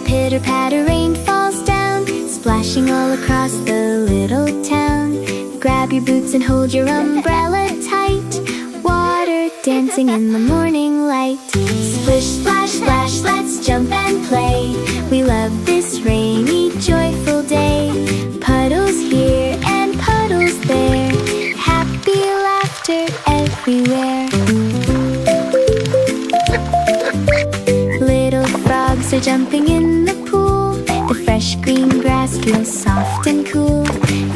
Pitter patter, rain falls down, splashing all across the little town. Grab your boots and hold your umbrella tight, water dancing in the morning light. Splish, splash, splash, let's jump and play. We love this rainy, joyful day. Puddles here and puddles there, happy laughter everywhere. Little frogs are jumping in the pool, the fresh green grass feels soft and cool.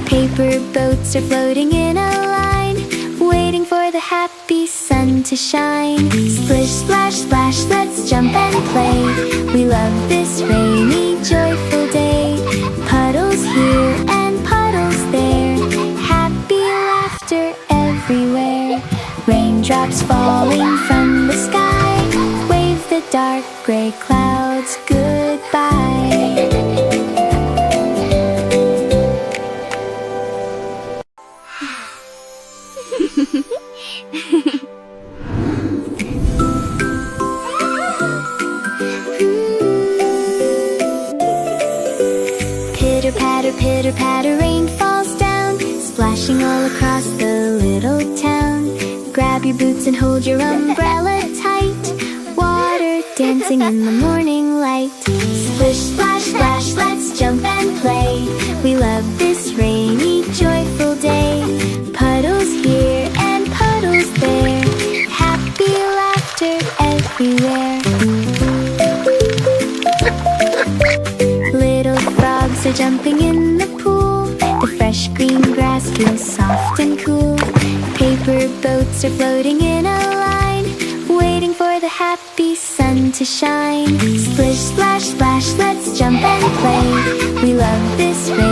Paper boats are floating in a line, waiting for the happy sun to shine. Splish, splash, splash, let's jump and play. We love this rainy, joyful day. Puddles here and puddles there, happy laughter everywhere. Raindrops falling from the sky, wave the dark gray clouds goodbye. Pitter patter, rain falls down, splashing all across the little town. Grab your boots and hold your umbrella tight, water dancing in the morning light. Splish, splash, splash, let's jump and play. We love this rainy, joyful day. Puddles here and puddles there, happy laughter everywhere. Little frogs are jumping in the pool, the fresh green grass feels soft and cool. Paper boats are floating in a line, waiting for the happy sun to shine. Splish, splash, splash, let's jump and play. We love this rain.